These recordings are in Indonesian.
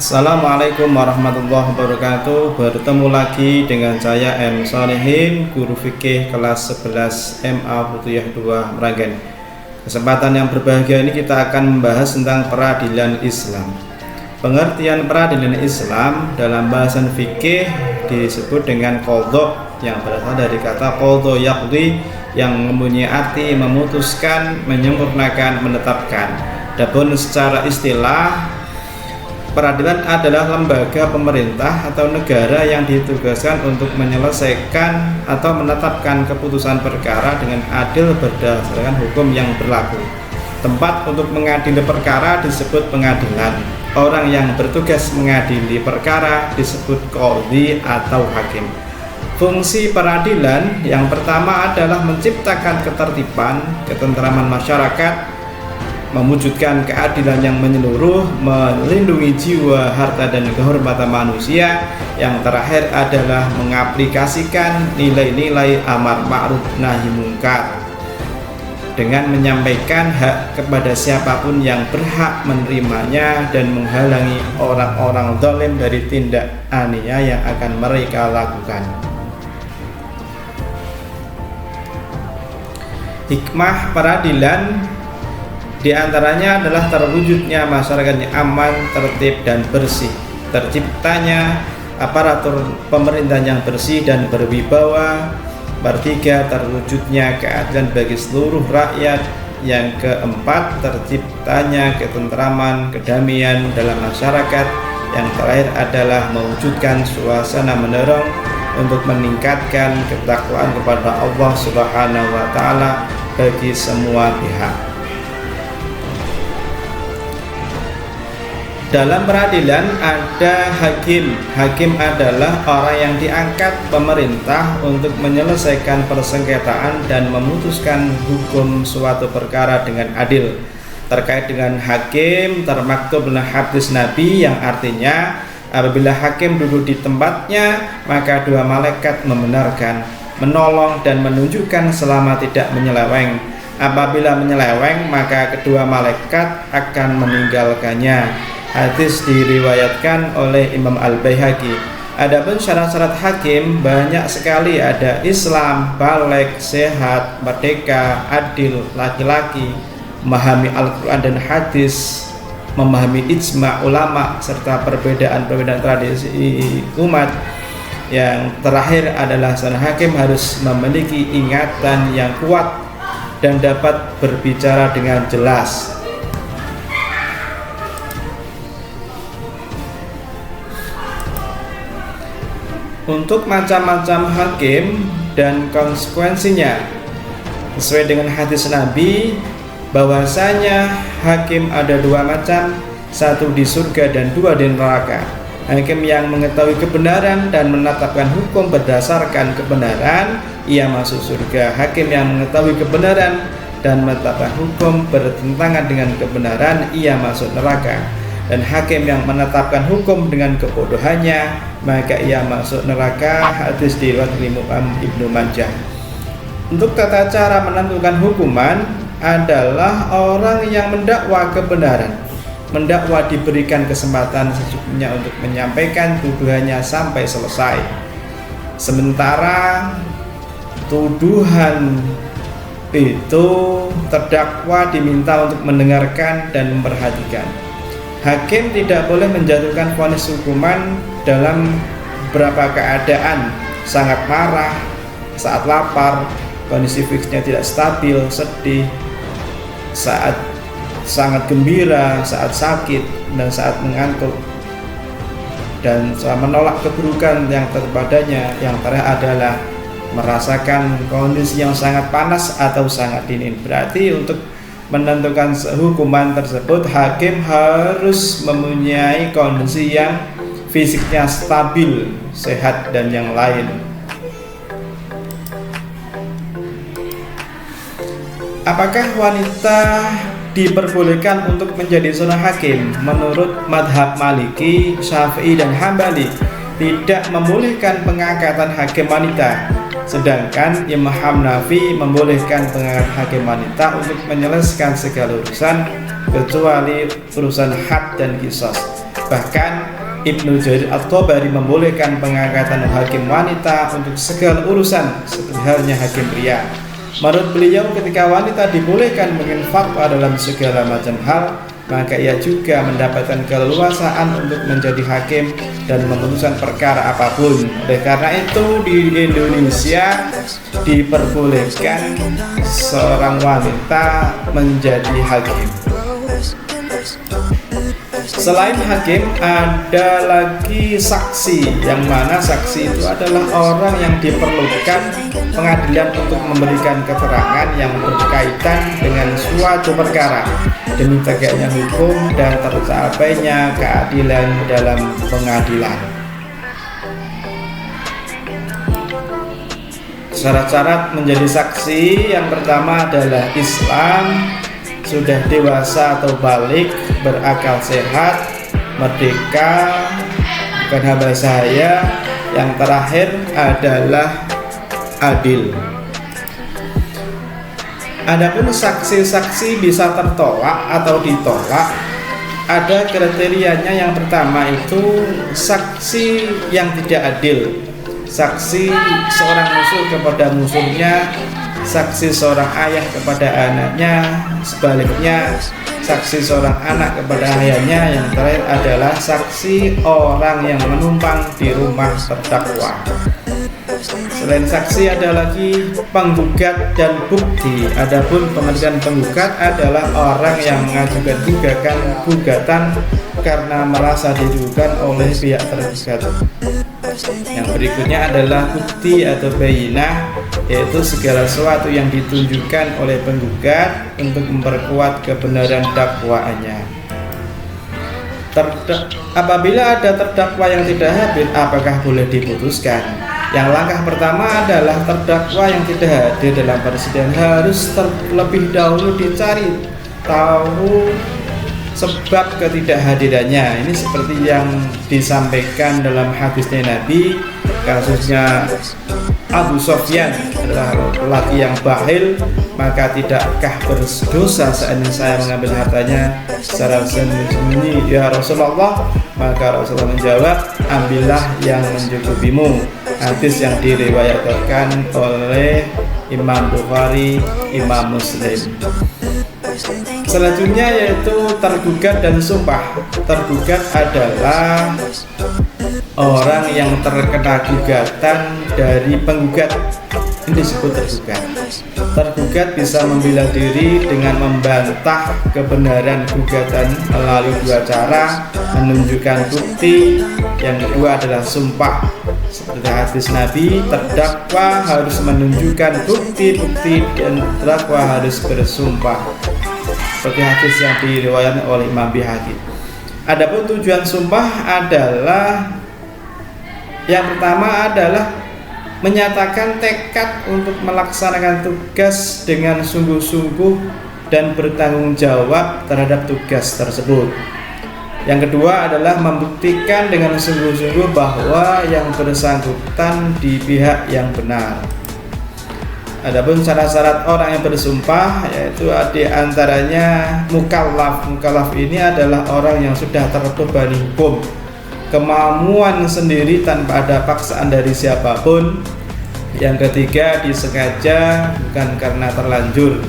Assalamualaikum warahmatullahi wabarakatuh. Bertemu lagi dengan saya M. Salihin, guru fikih kelas 11 MA Putuyah 2 Meranggen. Kesempatan yang berbahagia ini kita akan membahas tentang peradilan Islam. Pengertian peradilan Islam dalam bahasan fikih disebut dengan qadha, yang berasal dari kata qadha yaqdi, yang mempunyai arti memutuskan, menyempurnakan, menetapkan. Adapun secara istilah, peradilan adalah lembaga pemerintah atau negara yang ditugaskan untuk menyelesaikan atau menetapkan keputusan perkara dengan adil berdasarkan hukum yang berlaku. Tempat untuk mengadili perkara disebut pengadilan. Orang yang bertugas mengadili perkara disebut qadhi atau hakim. Fungsi peradilan yang pertama adalah menciptakan ketertiban, ketentraman masyarakat, mewujudkan keadilan yang menyeluruh, melindungi jiwa, harta, dan kehormatan manusia. Yang terakhir adalah mengaplikasikan nilai-nilai amar ma'ruf nahi mungkar dengan menyampaikan hak kepada siapapun yang berhak menerimanya dan menghalangi orang-orang zalim dari tindak aniaya yang akan mereka lakukan. Hikmah peradilan di antaranya adalah terwujudnya masyarakat yang aman, tertib, dan bersih, terciptanya aparatur pemerintah yang bersih dan berwibawa. Bertiga, terwujudnya keadilan bagi seluruh rakyat. Yang keempat, terciptanya ketentraman, kedamaian dalam masyarakat. Yang terakhir adalah mewujudkan suasana mendorong untuk meningkatkan ketakwaan kepada Allah Subhanahu wa Ta'ala bagi semua pihak. Dalam peradilan ada hakim. Hakim adalah orang yang diangkat pemerintah untuk menyelesaikan persengketaan dan memutuskan hukum suatu perkara dengan adil. Terkait dengan hakim, termaktub dalam hadis Nabi yang artinya, apabila hakim duduk di tempatnya, maka dua malaikat membenarkan, menolong, dan menunjukkan selama tidak menyeleweng. Apabila menyeleweng, maka kedua malaikat akan meninggalkannya. Hadis diriwayatkan oleh Imam Al-Baihaqi. Adapun syarat-syarat hakim banyak sekali, ada Islam, baligh, sehat, merdeka, adil, laki-laki, memahami Al-Quran dan hadis, memahami ijma' ulama, serta perbedaan-perbedaan tradisi umat. Yang terakhir adalah seorang hakim harus memiliki ingatan yang kuat dan dapat berbicara dengan jelas. Untuk macam-macam hakim dan konsekuensinya, sesuai dengan hadis Nabi bahwasanya hakim ada dua macam, satu di surga dan dua di neraka. Hakim yang mengetahui kebenaran dan menetapkan hukum berdasarkan kebenaran, ia masuk surga. Hakim yang mengetahui kebenaran dan menetapkan hukum bertentangan dengan kebenaran, ia masuk neraka. Dan hakim yang menetapkan hukum dengan kebodohannya, maka ia masuk neraka. Hadis diriwayatkan Imam Ibnu Majah. Untuk tata cara menentukan hukuman adalah orang yang mendakwa kebenaran. Mendakwa diberikan kesempatan secukupnya untuk menyampaikan tuduhannya sampai selesai. Sementara tuduhan itu terdakwa diminta untuk mendengarkan dan memperhatikan. Hakim tidak boleh menjatuhkan vonis hukuman dalam beberapa keadaan: sangat marah, saat lapar, kondisi fisiknya tidak stabil, sedih, saat sangat gembira, saat sakit, dan saat mengantuk, dan saat menolak keburukan yang terpadanya. Yang terakhir adalah merasakan kondisi yang sangat panas atau sangat dingin. Berarti untuk menentukan hukuman tersebut, hakim harus mempunyai kondisi yang fisiknya stabil, sehat, dan yang lain. Apakah wanita diperbolehkan untuk menjadi seorang hakim? Menurut madhab Maliki, Syafi'i, dan Hambali, tidak membolehkan pengangkatan hakim wanita. Sedangkan Imam Hanafi membolehkan pengangkatan hakim wanita untuk menyelesaikan segala urusan kecuali urusan had dan qisas. Bahkan Ibnu Jarir At-Tabari membolehkan pengangkatan hakim wanita untuk segala urusan seperti halnya hakim pria. Menurut beliau, ketika wanita dibolehkan menginfakwa dalam segala macam hal, maka ia juga mendapatkan keleluasaan untuk menjadi hakim dan memutuskan perkara apapun. Oleh karena itu di Indonesia diperbolehkan seorang wanita menjadi hakim. Selain hakim, ada lagi saksi, yang mana saksi itu adalah orang yang diperlukan pengadilan untuk memberikan keterangan yang berkaitan dengan suatu perkara demi tegaknya hukum dan tercapainya keadilan dalam pengadilan. Syarat-syarat menjadi saksi yang pertama adalah Islam, sudah dewasa atau balik, berakal sehat, merdeka, bukan hamba sahaya. Yang terakhir adalah adil. Adapun saksi-saksi bisa tertolak atau ditolak. Ada kriterianya. Yang pertama itu saksi yang tidak adil. Saksi seorang musuh kepada musuhnya, saksi seorang ayah kepada anaknya, sebaliknya saksi seorang anak kepada ayahnya. Yang terakhir adalah saksi orang yang menumpang di rumah terdakwa. Selain saksi ada lagi penggugat dan bukti. Adapun pengertian penggugat adalah orang yang mengajukan gugatan karena merasa dirugikan oleh pihak tergugat. Yang berikutnya adalah bukti atau bayinah, yaitu segala sesuatu yang ditunjukkan oleh penggugat untuk memperkuat kebenaran dakwaannya. Apabila ada terdakwa yang tidak hadir, apakah boleh diputuskan? Yang langkah pertama adalah terdakwa yang tidak hadir dalam persidangan harus terlebih dahulu dicari tahu sebab ketidakhadirannya. Ini seperti yang disampaikan dalam hadisnya Nabi, kasusnya Abu Sofyan adalah lelaki yang bakhil, maka tidakkah berdosa seandainya saya mengambil hartanya secara sembunyi ya Rasulullah? Maka Rasulullah menjawab, ambillah yang mencukupimu. Hadis yang diriwayatkan oleh Imam Bukhari, Imam Muslim. Selanjutnya yaitu tergugat dan sumpah. Tergugat adalah orang yang terkena gugatan dari penggugat. Ini disebut tergugat. Tergugat bisa membela diri dengan membantah kebenaran gugatan melalui dua cara: menunjukkan bukti, yang kedua adalah sumpah. Seperti hadis Nabi, terdakwa harus menunjukkan bukti-bukti dan terdakwa harus bersumpah. Seperti hadis yang diriwayatkan oleh Imam Bihaqi. Adapun tujuan sumpah adalah, yang pertama adalah menyatakan tekad untuk melaksanakan tugas dengan sungguh-sungguh dan bertanggung jawab terhadap tugas tersebut. Yang kedua adalah membuktikan dengan sungguh-sungguh bahwa yang bersangkutan di pihak yang benar. Adapun syarat-syarat orang yang bersumpah, yaitu di antaranya mukallaf. Mukallaf ini adalah orang yang sudah terbebani hukum, kemauan sendiri tanpa ada paksaan dari siapapun. Yang ketiga disengaja, bukan karena terlanjur,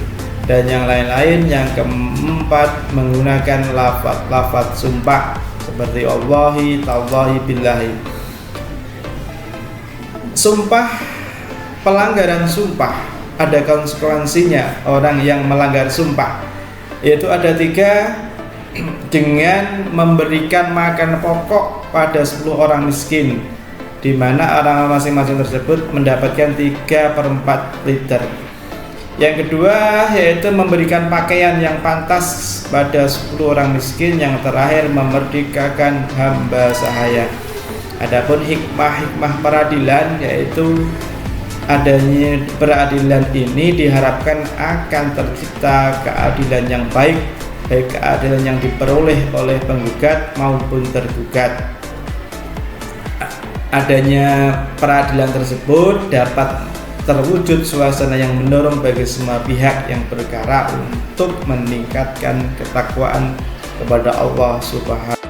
dan yang lain-lain. Yang keempat menggunakan lafaz sumpah seperti Allahi, tallahi, billahi. Sumpah, pelanggaran sumpah ada konsekuensinya. Orang yang melanggar sumpah yaitu ada 3, dengan memberikan makan pokok pada 10 orang miskin, di mana orang masing-masing tersebut mendapatkan 3/4 liter. Yang kedua yaitu memberikan pakaian yang pantas pada 10 orang miskin. Yang terakhir memerdekakan hamba sahaya. Adapun hikmah peradilan, yaitu adanya peradilan ini diharapkan akan tercipta keadilan yang baik, baik keadilan yang diperoleh oleh penggugat maupun tergugat. Adanya peradilan tersebut dapat terwujud suasana yang mendorong bagi semua pihak yang bergerak untuk meningkatkan ketakwaan kepada Allah Subhanahu